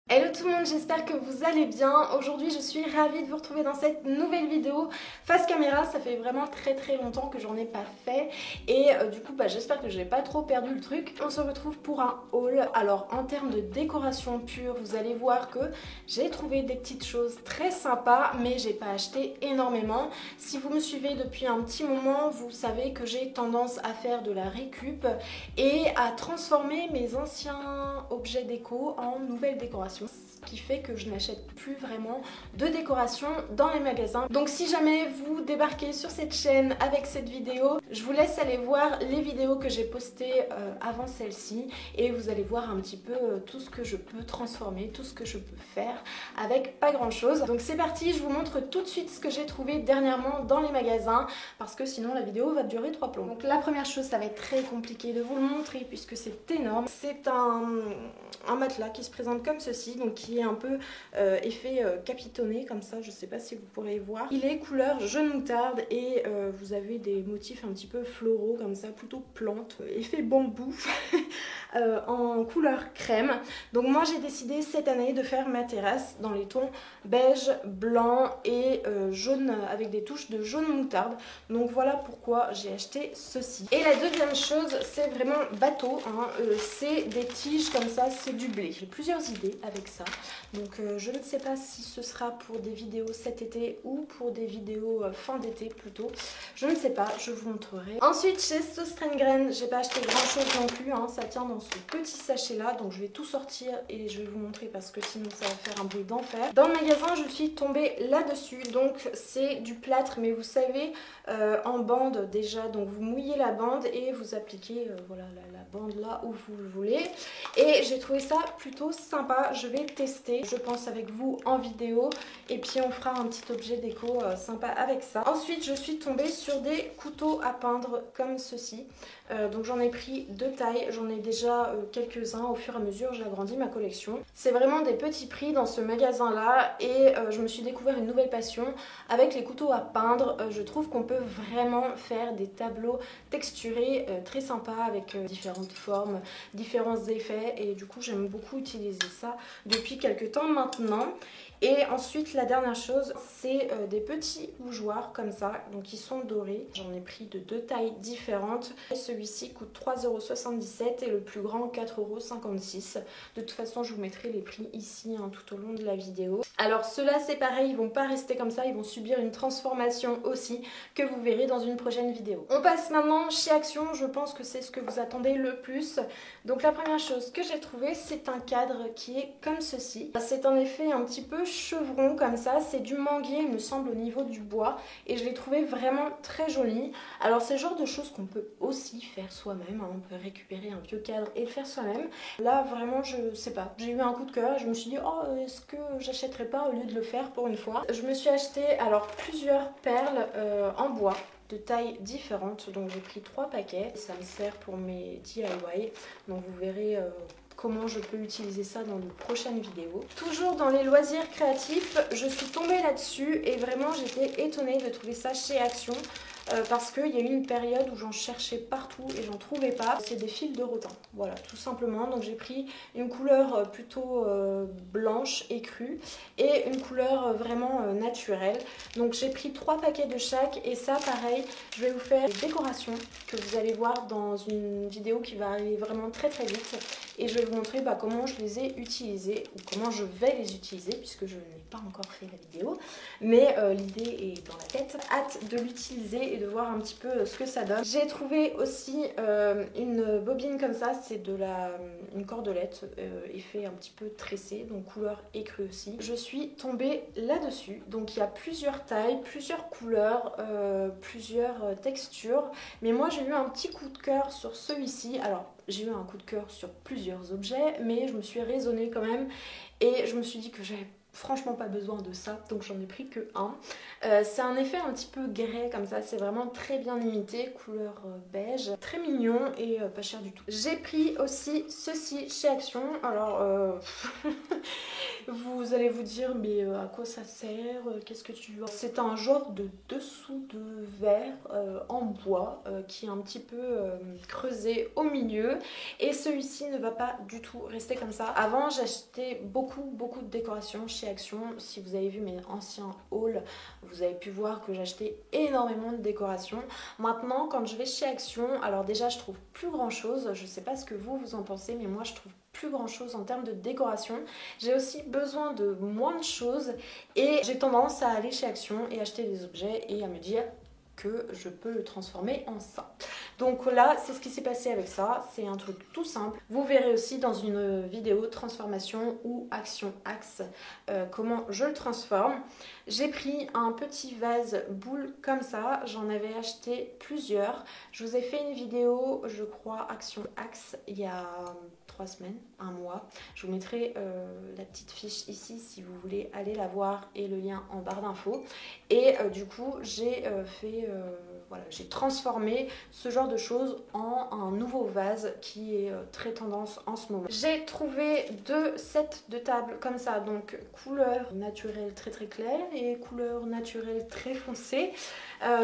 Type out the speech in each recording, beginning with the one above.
Hello tout le monde, j'espère que vous allez bien. Aujourd'hui je suis ravie de vous retrouver dans cette nouvelle vidéo face caméra. Ça fait vraiment très longtemps que j'en ai pas fait et du coup j'espère que j'ai pas trop perdu le truc. On se retrouve pour un haul. Alors en termes de décoration pure, vous allez voir que j'ai trouvé des petites choses très sympas mais j'ai pas acheté énormément. Si vous me suivez depuis un petit moment, vous savez que j'ai tendance à faire de la récup et à transformer mes anciens objets déco en nouvelles décorations. Ce qui fait que je n'achète plus vraiment de décoration dans les magasins. Donc si jamais vous débarquez sur cette chaîne avec cette vidéo, je vous laisse aller voir les vidéos que j'ai postées avant celle-ci et vous allez voir un petit peu tout ce que je peux transformer, tout ce que je peux faire avec pas grand chose. Donc c'est parti, je vous montre tout de suite ce que j'ai trouvé dernièrement dans les magasins parce que sinon la vidéo va durer 3 plombs. Donc la première chose, ça va être très compliqué de vous le montrer puisque c'est énorme. C'est un matelas qui se présente comme ceci, donc qui est un peu effet capitonné comme ça, je sais pas si vous pourrez voir. Il est couleur jaune moutarde et vous avez des motifs un petit peu floraux comme ça, plutôt plantes, effet bambou en couleur crème. Donc moi j'ai décidé cette année de faire ma terrasse dans les tons beige, blanc et jaune avec des touches de jaune moutarde. Donc voilà pourquoi j'ai acheté ceci. Et la deuxième chose, c'est vraiment bateau, hein. C'est des tiges comme ça, c'est du blé. J'ai plusieurs idées avec ça. Donc je ne sais pas si ce sera pour des vidéos cet été ou pour des vidéos fin d'été plutôt. Je ne sais pas, je vous montrerai. Ensuite chez Söstrengren, j'ai pas acheté grand chose non plus, hein. Ça tient dans ce petit sachet là, donc je vais tout sortir et je vais vous montrer parce que sinon ça va faire un bruit d'enfer. Dans le magasin je suis tombée là-dessus, donc c'est du plâtre mais vous savez en bande déjà, donc vous mouillez la bande et vous appliquez voilà la bande là où vous le voulez. Et j'ai trouvé ça plutôt sympa, je vais tester, je pense avec vous en vidéo et puis on fera un petit objet déco sympa avec ça. Ensuite je suis tombée sur des couteaux à peindre comme ceci, donc j'en ai pris deux tailles, j'en ai déjà quelques-uns, au fur et à mesure j'agrandis ma collection. C'est vraiment des petits prix dans ce magasin là et je me suis découvert une nouvelle passion avec les couteaux à peindre. Je trouve qu'on peut vraiment faire des tableaux texturés très sympas avec différentes formes, différents effets et du coup j'aime beaucoup utiliser ça depuis quelques temps maintenant. Et ensuite la dernière chose, c'est des petits bougeoirs comme ça, donc ils sont dorés. J'en ai pris de deux tailles différentes. Celui-ci coûte 3,77 € et le plus grand 4,56 €. De toute façon je vous mettrai les prix ici hein, tout au long de la vidéo. Alors ceux-là c'est pareil, ils vont pas rester comme ça, ils vont subir une transformation aussi que vous verrez dans une prochaine vidéo. On passe maintenant chez Action, je pense que c'est ce que vous attendez le plus. Donc la première chose que j'ai trouvé, c'est un cadre qui est comme ceci. C'est un effet un petit peu chevron comme ça, c'est du manguier il me semble au niveau du bois et je l'ai trouvé vraiment très joli. Alors c'est le genre de choses qu'on peut aussi faire soi-même, hein. On peut récupérer un vieux cadre et le faire soi-même. Là vraiment je sais pas, j'ai eu un coup de cœur, je me suis dit oh est-ce que j'achèterais pas au lieu de le faire pour une fois. Je me suis acheté alors plusieurs perles en bois de tailles différentes, donc j'ai pris 3 paquets, ça me sert pour mes DIY, donc vous verrez comment je peux utiliser ça dans de prochaines vidéos. Toujours dans les loisirs créatifs, je suis tombée là-dessus et vraiment j'étais étonnée de trouver ça chez Action. Parce qu'il y a eu une période où j'en cherchais partout et j'en trouvais pas. C'est des fils de rotin, voilà, tout simplement. Donc j'ai pris une couleur plutôt blanche et crue et une couleur vraiment naturelle. Donc j'ai pris 3 paquets de chaque et ça pareil, je vais vous faire des décorations que vous allez voir dans une vidéo qui va arriver vraiment très vite. Et je vais vous montrer comment je les ai utilisés ou comment je vais les utiliser puisque je n'ai pas encore fait la vidéo. Mais l'idée est dans la tête. Hâte de l'utiliser et de voir un petit peu ce que ça donne. J'ai trouvé aussi une bobine comme ça, c'est une cordelette effet un petit peu tressé, donc couleur écrue aussi. Je suis tombée là-dessus. Donc il y a plusieurs tailles, plusieurs couleurs, plusieurs textures. Mais moi j'ai eu un petit coup de cœur sur celui-ci. Alors j'ai eu un coup de cœur sur plusieurs objets, mais je me suis raisonnée quand même et je me suis dit que j'avais franchement pas besoin de ça, donc j'en ai pris que un. C'est un effet un petit peu grès comme ça, c'est vraiment très bien imité, couleur beige, très mignon et pas cher du tout. J'ai pris aussi ceci chez Action, alors Vous allez vous dire mais à quoi ça sert, qu'est-ce que tu veux? C'est un genre de dessous de verre en bois qui est un petit peu creusé au milieu et celui-ci ne va pas du tout rester comme ça. Avant j'achetais beaucoup de décorations chez Action. Si vous avez vu mes anciens hauls, vous avez pu voir que j'achetais énormément de décorations. Maintenant quand je vais chez Action, alors déjà je trouve plus grand chose, je sais pas ce que vous en pensez mais moi je trouve plus grand chose en termes de décoration. J'ai aussi besoin de moins de choses et j'ai tendance à aller chez Action et acheter des objets et à me dire que je peux le transformer en ça. Donc là, c'est ce qui s'est passé avec ça. C'est un truc tout simple. Vous verrez aussi dans une vidéo transformation ou action axe comment je le transforme. J'ai pris un petit vase boule comme ça. J'en avais acheté plusieurs. Je vous ai fait une vidéo, je crois, action axe il y a 3 semaines, un mois. Je vous mettrai la petite fiche ici si vous voulez aller la voir et le lien en barre d'infos. Et du coup, j'ai voilà, j'ai transformé ce genre de choses en un nouveau vase qui est très tendance en ce moment. J'ai trouvé 2 sets de tables comme ça, donc couleur naturelle très claire et couleur naturelle très foncée.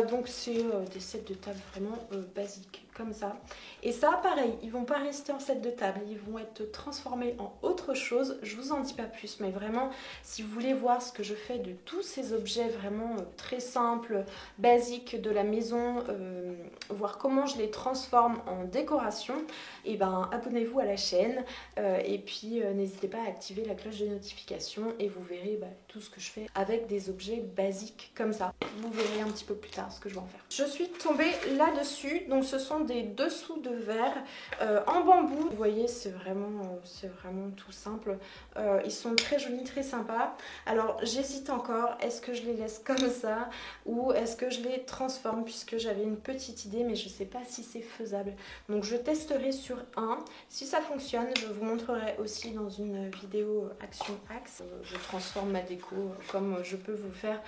Donc c'est des sets de table vraiment basiques comme ça. Et ça pareil, ils vont pas rester en set de table, ils vont être transformés en autre chose. Je vous en dis pas plus, mais vraiment si vous voulez voir ce que je fais de tous ces objets vraiment très simples, basiques de la maison, voir comment je les transforme en décoration, et ben abonnez-vous à la chaîne et puis n'hésitez pas à activer la cloche de notification et vous verrez tout ce que je fais avec des objets basiques comme ça. Vous verrez un petit peu plus tard ce que je vais en faire. Je suis tombée là-dessus, donc ce sont des dessous de verre en bambou. Vous voyez, c'est vraiment tout simple. Ils sont très jolis, très sympas. Alors j'hésite encore, est-ce que je les laisse comme ça ou est-ce que je les transforme, puisque j'avais une petite idée mais je sais pas si c'est faisable. Donc je testerai sur un. Si ça fonctionne, je vous montrerai aussi dans une vidéo action axe. Je transforme ma déco comme je peux vous faire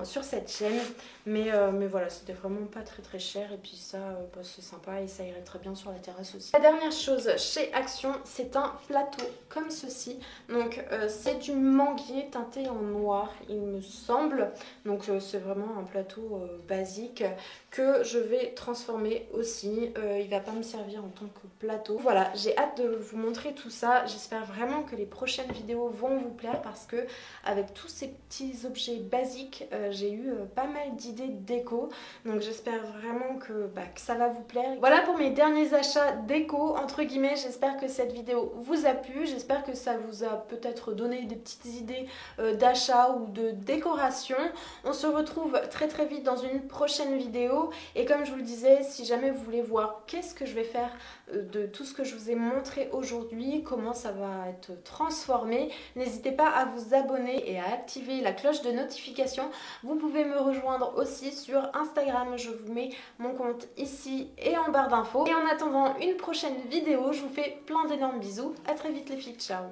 sur cette chaîne. Mais voilà, c'était vraiment pas très cher et puis ça c'est sympa et ça irait très bien sur la terrasse aussi. La dernière chose chez Action, c'est un plateau comme ceci. Donc c'est du manguier teinté en noir il me semble. Donc c'est vraiment un plateau basique que je vais transformer aussi. Il va pas me servir en tant que plateau. Voilà, j'ai hâte de vous montrer tout ça. J'espère vraiment que les prochaines vidéos vont vous plaire parce que avec tous ces petits objets basiques, j'ai eu pas mal d'idées de déco. Donc j'espère vraiment que ça va vous plaire. Voilà pour mes derniers achats déco entre guillemets. J'espère que cette vidéo vous a plu. J'espère que ça vous a peut-être donné des petites idées d'achat ou de décoration. On se retrouve très vite dans une prochaine vidéo. Et comme je vous le disais, si jamais vous voulez voir qu'est-ce que je vais faire de tout ce que je vous ai montré aujourd'hui, comment ça va être transformé, n'hésitez pas à vous abonner et à activer la cloche de notification. Vous pouvez me rejoindre aussi sur Instagram, je vous mets mon compte ici et en barre d'infos. Et en attendant une prochaine vidéo, je vous fais plein d'énormes bisous. À très vite les filles, ciao.